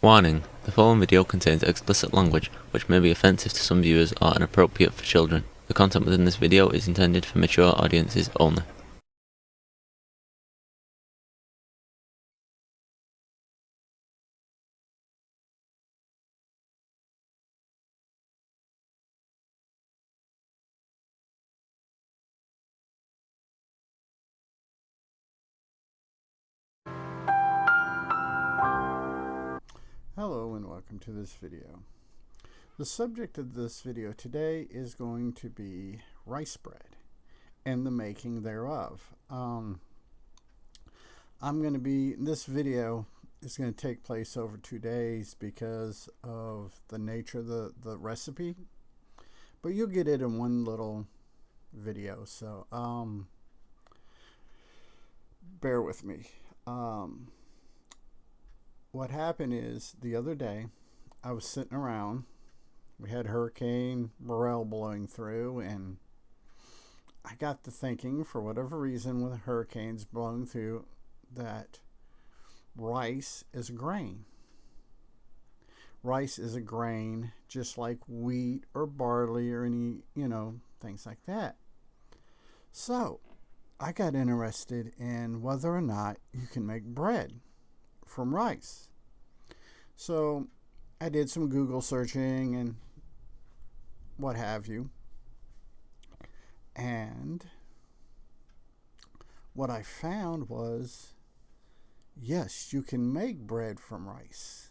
Warning: the following video contains explicit language which may be offensive to some viewers or inappropriate for children. The content within this video is intended for mature audiences only. Hello and welcome to this video. The subject of this video today is going to be rice bread and the making thereof. This video is going to take place over 2 days because of the nature of the recipe, but you'll get it in one little video, so bear with me. What happened is the other day I was sitting around. We had Hurricane Morel blowing through, and I got to thinking, for whatever reason, with hurricanes blowing through, that rice is a grain. Rice is a grain just like wheat or barley or any, things like that. So I got interested in whether or not you can make bread from rice. So I did some Google searching and what have you. And what I found was, yes, you can make bread from rice.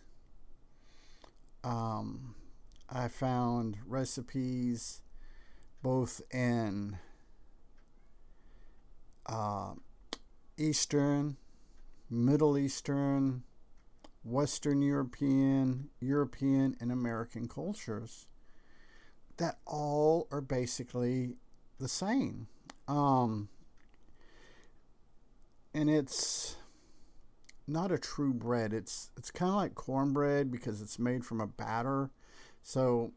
I found recipes both in Eastern, Middle Eastern, Western European, and American cultures that all are basically the same. And it's not a true bread. It's kind of like cornbread because it's made from a batter. So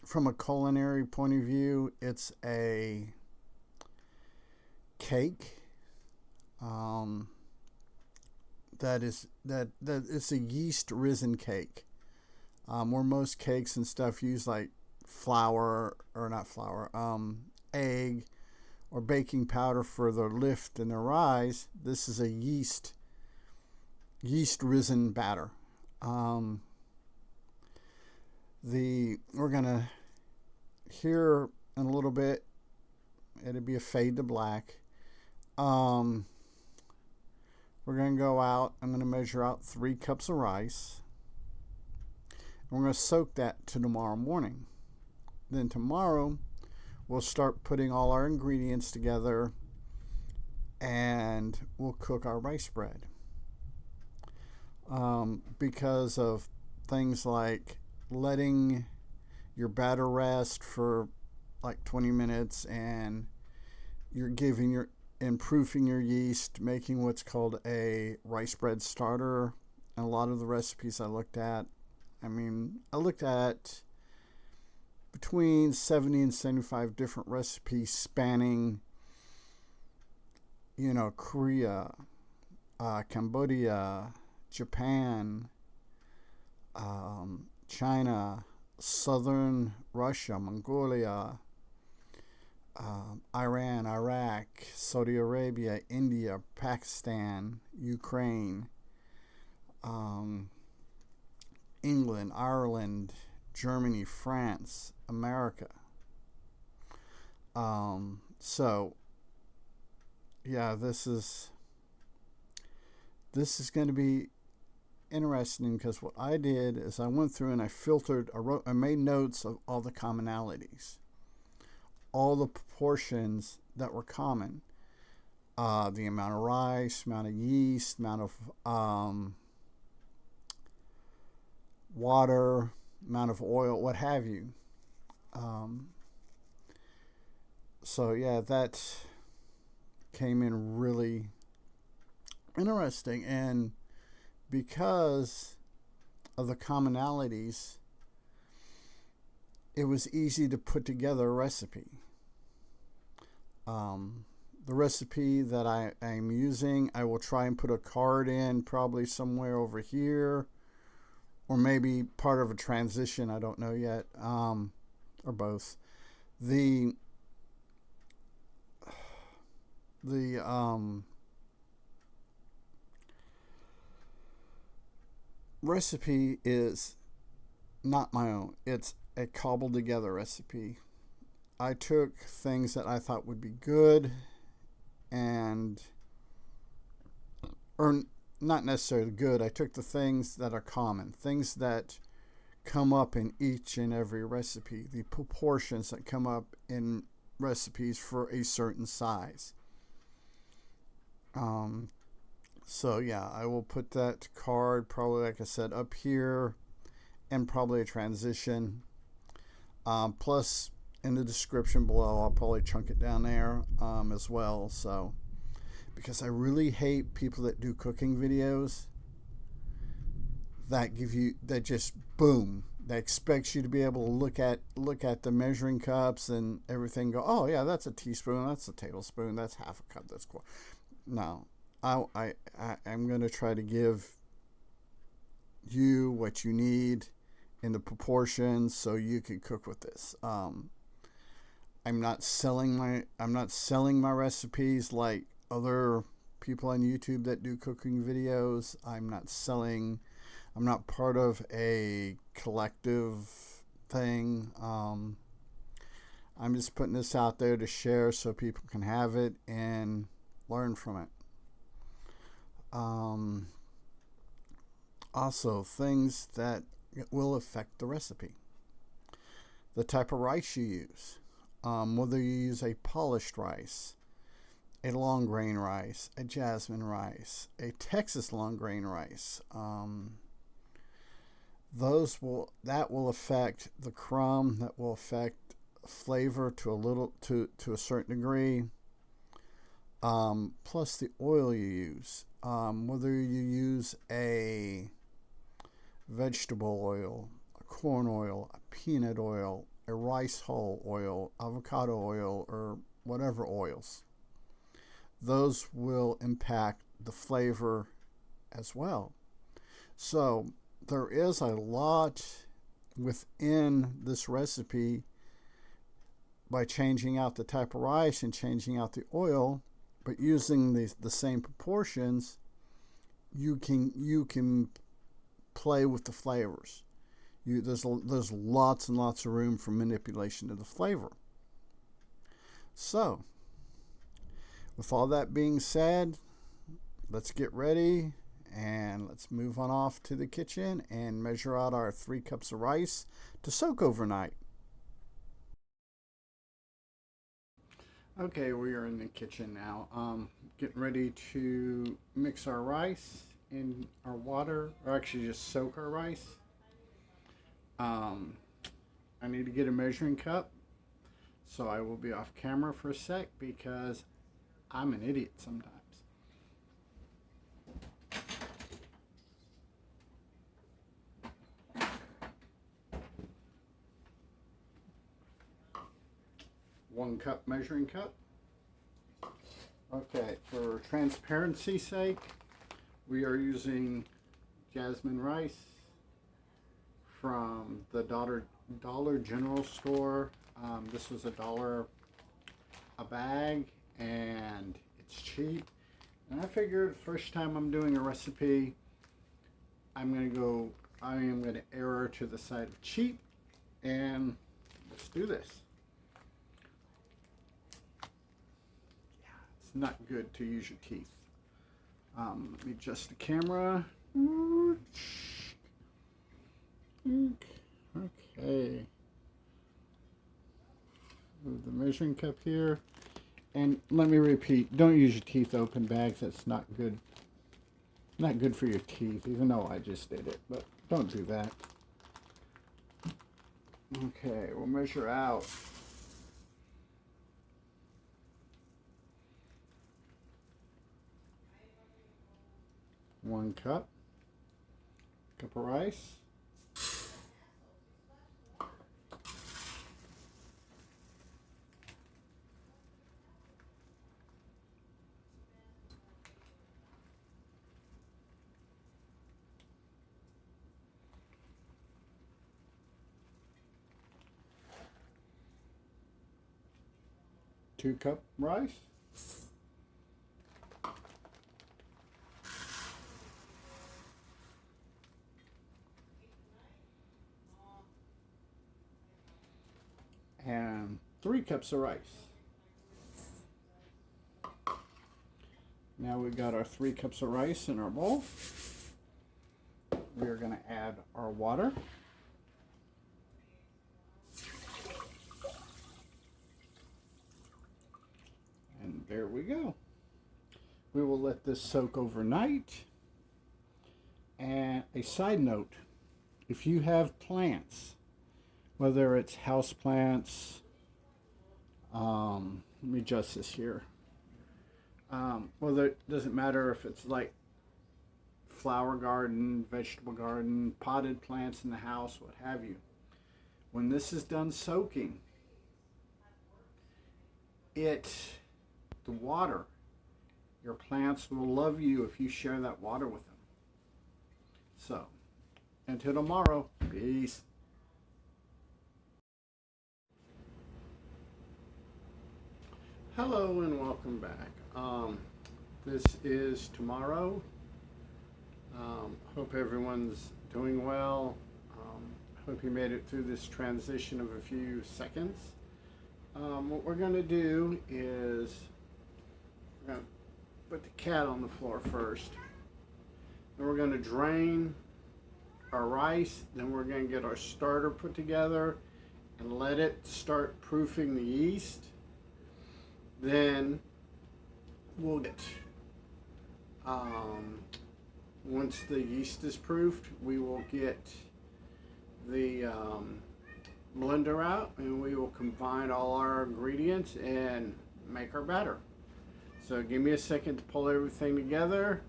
from a culinary point of view, it's a cake. That it's a yeast risen cake, where most cakes and stuff use like egg or baking powder for the lift and the rise. This is a yeast risen batter. We're gonna hear in a little bit. It'll be a fade to black. We're going to go out. I'm going to measure out 3 cups of rice. And we're going to soak that to tomorrow morning. Then tomorrow, we'll start putting all our ingredients together and we'll cook our rice bread. Because of things like letting your batter rest for like 20 minutes, and you're proofing your yeast, making what's called a rice bread starter. And a lot of the recipes I looked at, I looked at between 70 and 75 different recipes spanning, Korea, Cambodia, Japan, China, southern Russia, Mongolia, Iran, Iraq, Saudi Arabia, India, Pakistan, Ukraine, England, Ireland, Germany, France, America. So yeah, this is going to be interesting because what I did is I went through and I made notes of all the commonalities, all the proportions that were common, the amount of rice, amount of yeast, amount of water, amount of oil, what have you. So yeah, that came in really interesting, and because of the commonalities, it was easy to put together a recipe. The recipe that I'm using, I will try and put a card in probably somewhere over here or maybe part of a transition. I don't know yet, or both. The the recipe is not my own. It's a cobbled together recipe. I took things that I thought would be good and, or not necessarily good. I took the things that are common, things that come up in each and every recipe, the proportions that come up in recipes for a certain size. So yeah, I will put that card probably, like I said, up here, and probably a transition. Plus, in the description below, I'll probably chunk it down there as well. So, because I really hate people that do cooking videos that give you, that just boom, that expects you to be able to look at the measuring cups and everything. Go, oh yeah, that's a teaspoon, that's a tablespoon, that's half a cup, that's quarter. No, I'm going to try to give you what you need in the proportions so you can cook with this. I'm not selling my recipes like other people on YouTube that do cooking videos. I'm not part of a collective thing. I'm just putting this out there to share so people can have it and learn from it. Also, things that will affect the recipe. The type of rice you use. Whether you use a polished rice, a long grain rice, a jasmine rice, a Texas long grain rice. That will affect the crumb, that will affect flavor to a certain degree. Plus the oil you use. Whether you use a vegetable oil, a corn oil, a peanut oil, a rice hull oil, avocado oil, or whatever oils. Those will impact the flavor as well. So there is a lot within this recipe by changing out the type of rice and changing out the oil, but using the same proportions, you can play with the flavors. There's lots and lots of room for manipulation of the flavor. So, with all that being said, let's get ready and let's move on off to the kitchen and measure out our 3 cups of rice to soak overnight. Okay, we are in the kitchen now. Getting ready to mix our rice in our water, or actually just soak our rice. I need to get a measuring cup, so I will be off camera for a sec because I'm an idiot sometimes. One cup measuring cup. Okay, for transparency's sake, we are using jasmine rice from the Dollar General store. This was $1 a bag, and it's cheap. And I figured first time I'm doing a recipe, I am going to err to the side of cheap, and let's do this. It's not good to use your teeth. Let me adjust the camera. Okay. Move the measuring cup here. And let me repeat, don't use your teeth open bags. That's not good. Not good for your teeth, even though I just did it. But don't do that. Okay, we'll measure out. One cup of rice. 2-cup rice. And 3 cups of rice. Now we've got our 3 cups of rice in our bowl. We are going to add our water. And there we go. We will let this soak overnight. And a side note, if you have plants, whether it's house plants, let me adjust this here. Whether it doesn't matter if it's like flower garden, vegetable garden, potted plants in the house, what have you. When this is done soaking, the water, your plants will love you if you share that water with them. So, until tomorrow, peace. Hello and welcome back. This is tomorrow. Hope everyone's doing well. Hope you made it through this transition of a few seconds. What we're going to do is we're going to put the cat on the floor first. Then we're going to drain our rice. Then we're going to get our starter put together and let it start proofing the yeast. Then we'll get, once the yeast is proofed, we will get the blender out and we will combine all our ingredients and make our batter. So give me a second to pull everything together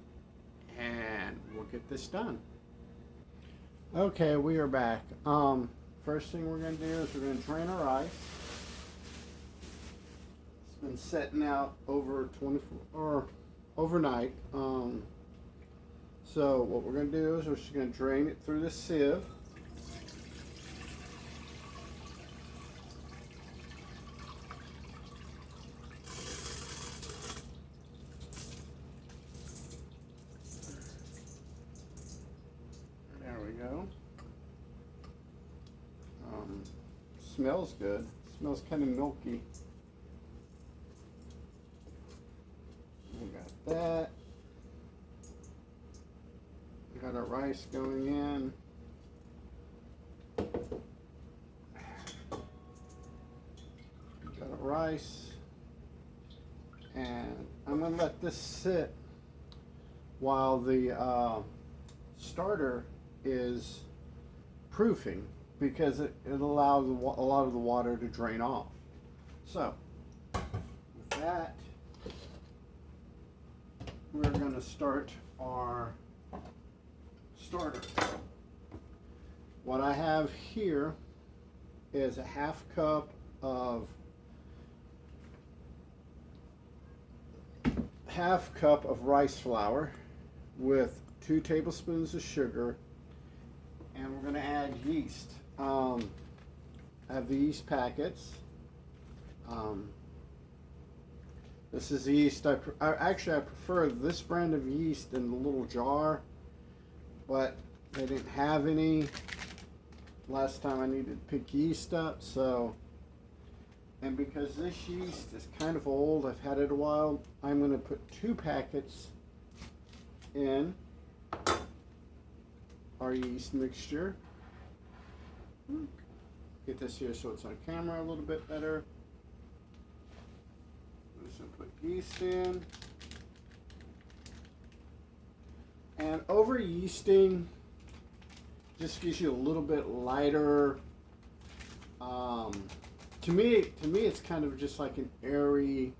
and we'll get this done. Okay, we are back. First thing we're going to do is we're going to drain our rice. It's been setting out over 24 or overnight. So what we're going to do is we're just going to drain it through the sieve. There we go. Smells good. Smells kind of milky. We got that. We got our rice going in. We got our rice. And I'm going to let this sit while the starter is proofing, because it allows a lot of the water to drain off. So, with that, we're going to start our starter. What I have here is a half cup of rice flour with 2 tablespoons of sugar, and we're going to add yeast. I have the yeast packets. This is the yeast. I prefer this brand of yeast in the little jar, but they didn't have any last time I needed to pick yeast up. So, and because this yeast is kind of old, I've had it a while, I'm going to put 2 packets in our yeast mixture. Get this here so it's on camera a little bit better. I'm just going to put yeast in. And over yeasting just gives you a little bit lighter. To me, it's kind of just like an airy,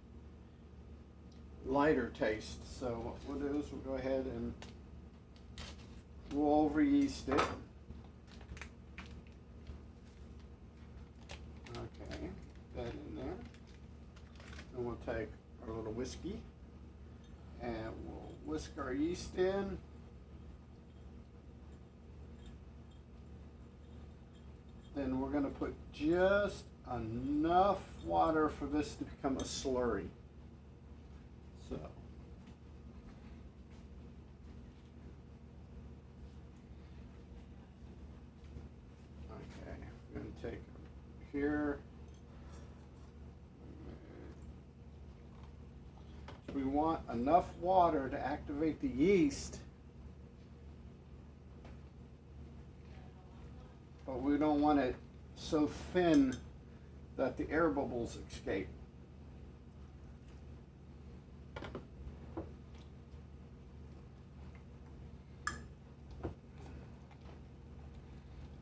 lighter taste. So what we'll do is we'll go ahead and we'll over yeast it. Okay, put that in there. And we'll take our little whiskey and we'll whisk our yeast in. Then we're going to put just enough water for this to become a slurry. So okay, I'm going to take here. We want enough water to activate the yeast, but we don't want it so thin that the air bubbles escape.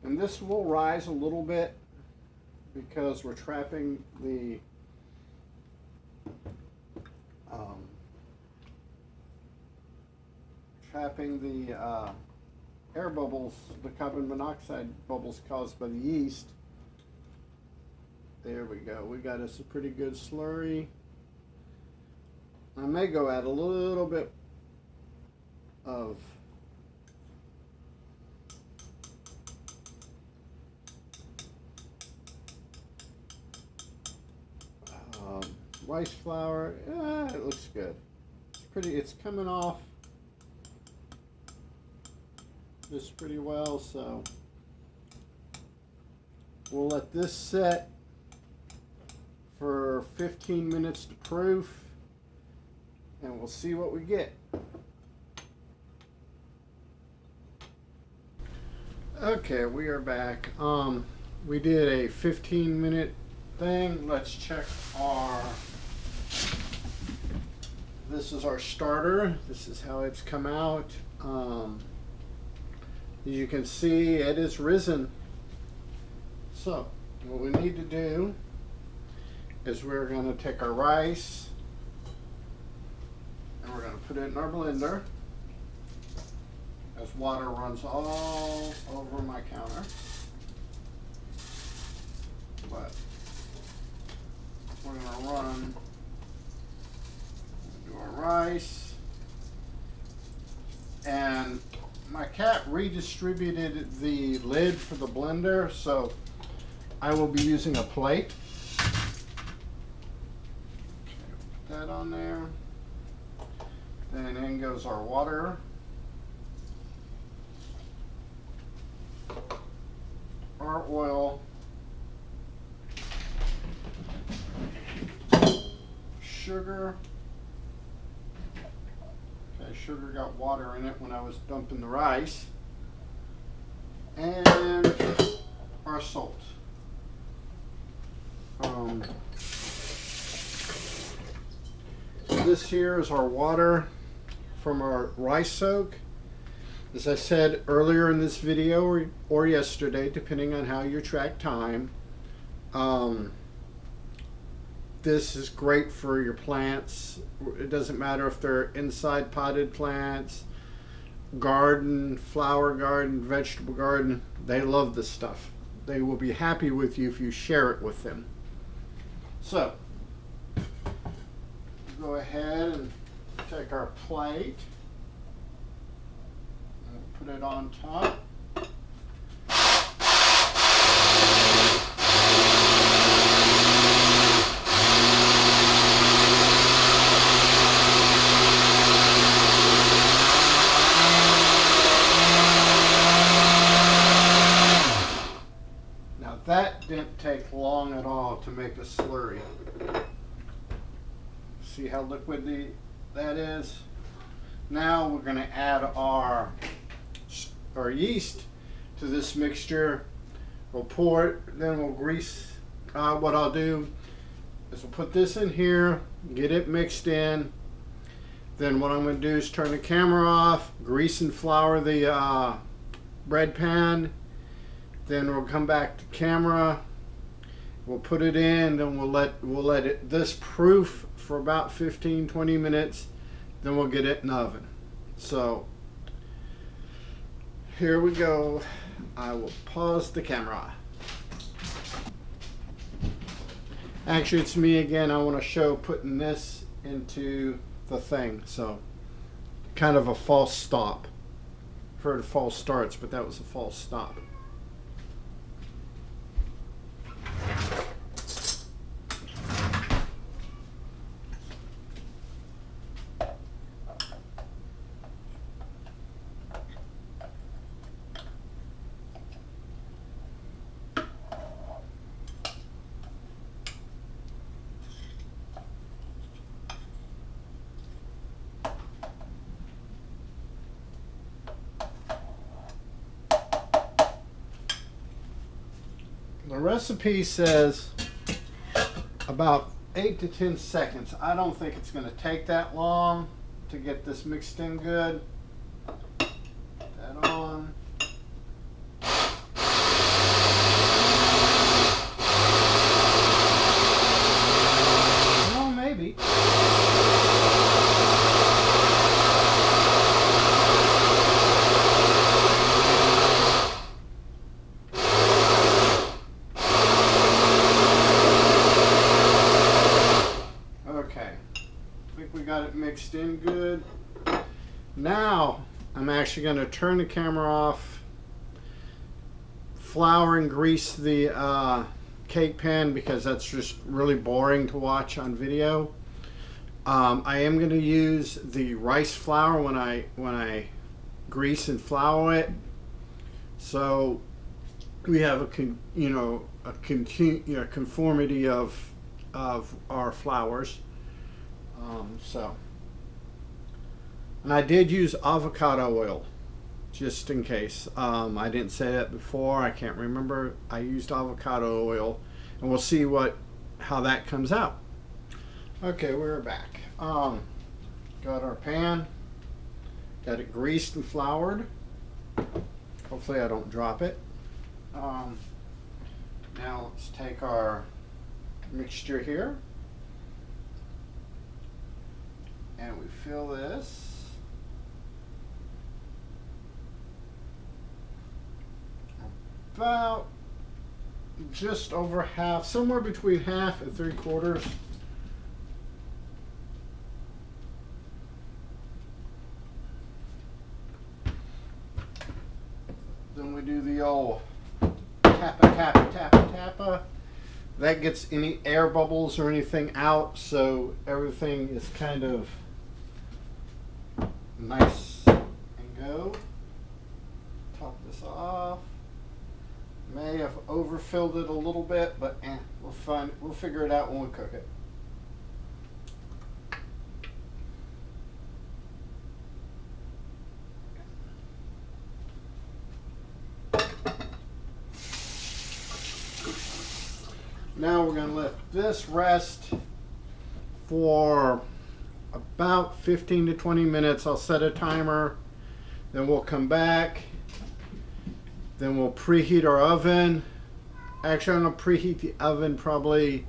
And this will rise a little bit because we're trapping the air bubbles, the carbon monoxide bubbles caused by the yeast. There we go. We got us a pretty good slurry. I may go add a little bit of rice flour. It looks good. It's pretty. It's coming off just pretty well, so we'll let this set for 15 minutes to proof, and we'll see what we get. Okay, we are back. We did a 15-minute thing. Let's check our, this is our starter. This is how it's come out. As you can see, it is risen. So what we need to do is we're going to take our rice and we're going to put it in our blender as water runs all over my counter. But we're going to do our rice, and my cat redistributed the lid for the blender, so I will be using a plate. Put that on there. Then in goes our water. Our oil. Sugar. Okay, sugar got water in it when I was dumping the rice. And our salt. This here is our water from our rice soak. As I said earlier in this video or yesterday, depending on how you track time, this is great for your plants. It doesn't matter if they're inside potted plants, garden, flower garden, vegetable garden. They love this stuff. They will be happy with you if you share it with them. So, go ahead and take our plate and put it on top. Now that didn't take long at all to make a slurry. See how liquidy that is? Now we're going to add our yeast to this mixture. We'll pour it, then we'll grease. What I'll do is we'll put this in here, get it mixed in. Then what I'm going to do is turn the camera off, grease and flour the bread pan. Then we'll come back to camera. We'll put it in, then we'll let it this proof for about 15-20 minutes. Then we'll get it in the oven. So here we go. I will pause the camera. Actually, it's me again. I want to show putting this into the thing. So kind of a false stop. I've heard false starts, but that was a false stop. recipe says about 8 to 10 seconds. I don't think it's going to take that long to get this mixed in good. Put that on. Well, maybe. Got it mixed in good. Now I'm actually going to turn the camera off, flour and grease the cake pan because that's just really boring to watch on video. I am going to use the rice flour when I grease and flour it, so we have a conformity of our flours. And I did use avocado oil just in case. I didn't say that before. I can't remember. I used avocado oil, and we'll see how that comes out. Okay, we're back. Got our pan. Got it greased and floured. Hopefully I don't drop it. Now let's take our mixture here. And we fill this. About just over half, somewhere between half and 3/4. Then we do the old tappa, tappa, tappa, tappa. That gets any air bubbles or anything out, so everything is kind of nice and go. Top this off. May have overfilled it a little bit, but we'll figure it out when we cook it. Now we're going to let this rest for about 15 to 20 minutes. I'll set a timer, then we'll come back, then we'll preheat our oven. Actually, I'm going to preheat the oven probably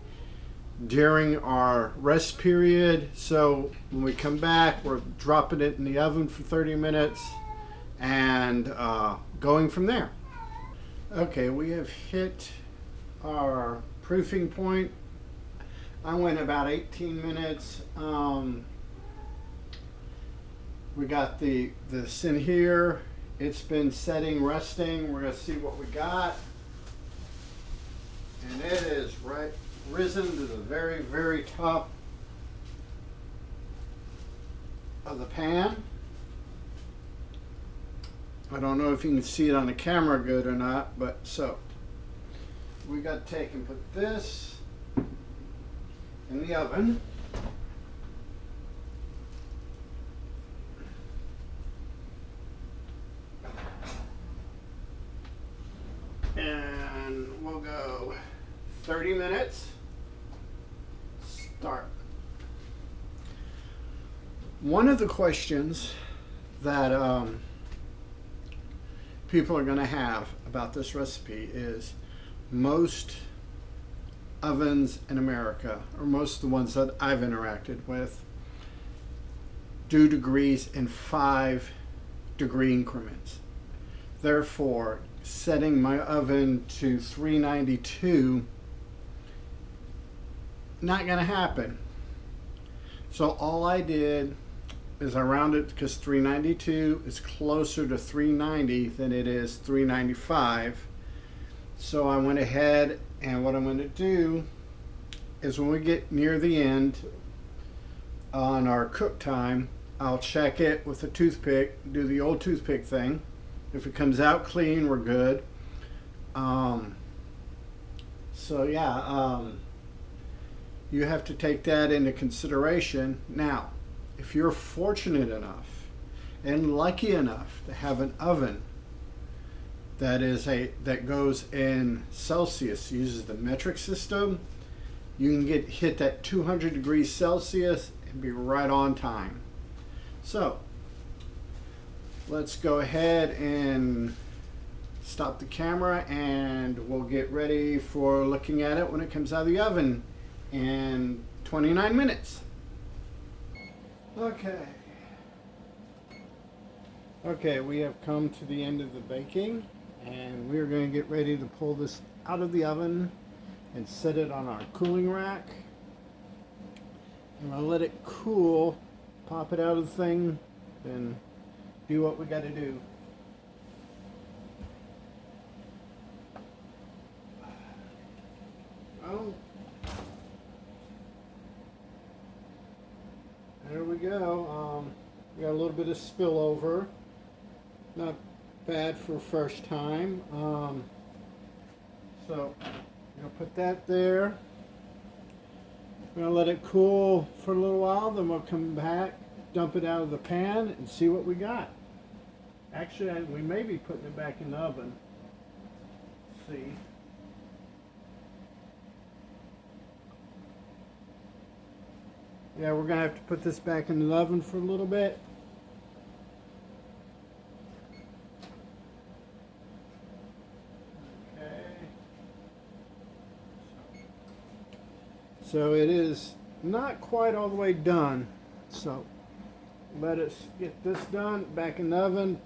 during our rest period. So when we come back, we're dropping it in the oven for 30 minutes and going from there. Okay, we have hit our proofing point. I went about 18 minutes. We got this in here. It's been setting, resting. We're going to see what we got. And it is risen to the very, very top of the pan. I don't know if you can see it on the camera good or not, but so we got to take and put this in the oven. And we'll go 30 minutes. Start. One of the questions that people are going to have about this recipe is most ovens in America, or most of the ones that I've interacted with, do degrees in 5-degree increments. Therefore, setting my oven to 392, not going to happen. So all I did is I rounded, because 392 is closer to 390 than it is 395. So I went ahead, and what I'm going to do is when we get near the end on our cook time, I'll check it with a toothpick, do the old toothpick thing. If it comes out clean, we're good. So yeah, you have to take that into consideration. Now, if you're fortunate enough and lucky enough to have an oven that goes in Celsius, uses the metric system. You can hit that 200 degrees Celsius and be right on time. So let's go ahead and stop the camera, and we'll get ready for looking at it when it comes out of the oven in 29 minutes. Okay, we have come to the end of the baking, and we're going to get ready to pull this out of the oven and set it on our cooling rack. And I'll let it cool, pop it out of the thing, then do what we got to do. Oh, there we go. We got a little bit of spillover. Not bad for first time. So I'm gonna put that there. We're gonna let it cool for a little while, then we'll come back, dump it out of the pan, and see what we got. Actually, we may be putting it back in the oven. Let's see. Yeah, we're gonna have to put this back in the oven for a little bit. So it is not quite all the way done. So let us get this done, back in the oven.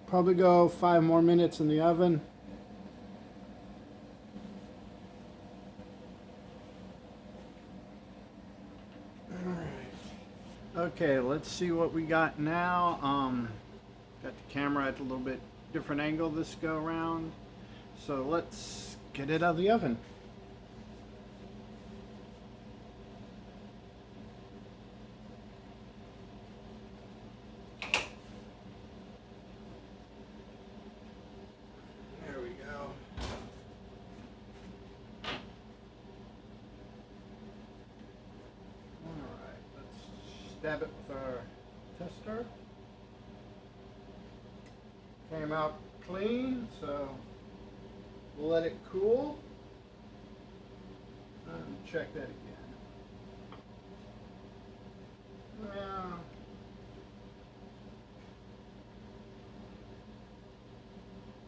Probably go 5 more minutes in the oven. Alright. Okay, let's see what we got now. Got the camera at a little bit different angle this go around. So let's get it out of the oven. Dab it with our tester. Came out clean, so we'll let it cool and check that again. Now,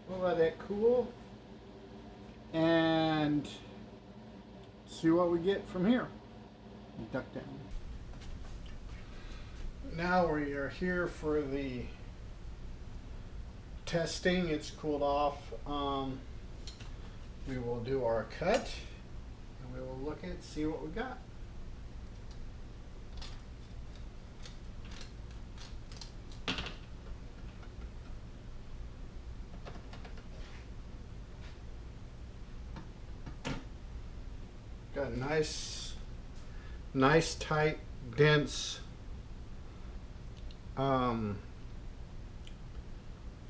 we'll let it cool and see what we get from here. Duck down. Now we are here for the testing. It's cooled off. We will do our cut, and we will look at see what we got. Got a nice tight, dense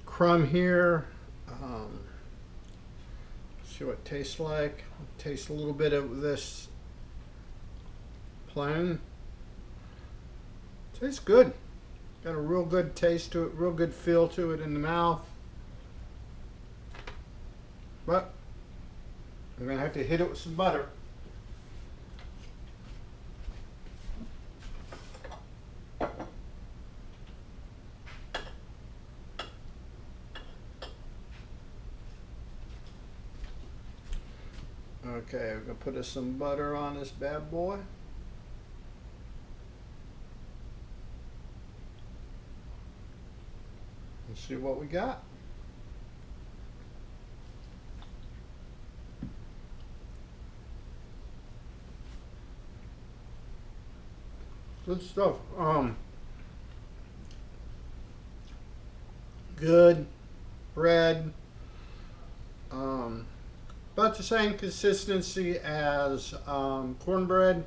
crumb here. See what it tastes like. Taste a little bit of this plain. Tastes good. Got a real good taste to it, real good feel to it in the mouth. But I'm gonna have to hit it with some butter. Okay, we're going to put some butter on this bad boy. And see what we got. Good stuff. Good bread. About the same consistency as cornbread.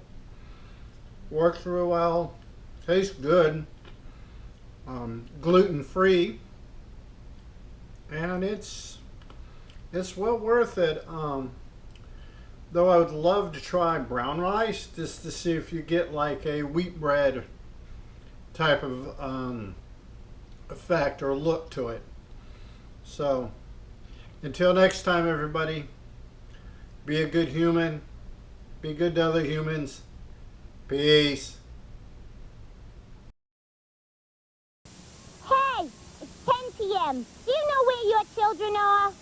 Works real well. Tastes good. Gluten free, and it's well worth it. Though I would love to try brown rice just to see if you get like a wheat bread type of effect or look to it. So Until next time, everybody, be a good human. Be good to other humans. Peace. Hey, it's 10 p.m. Do you know where your children are?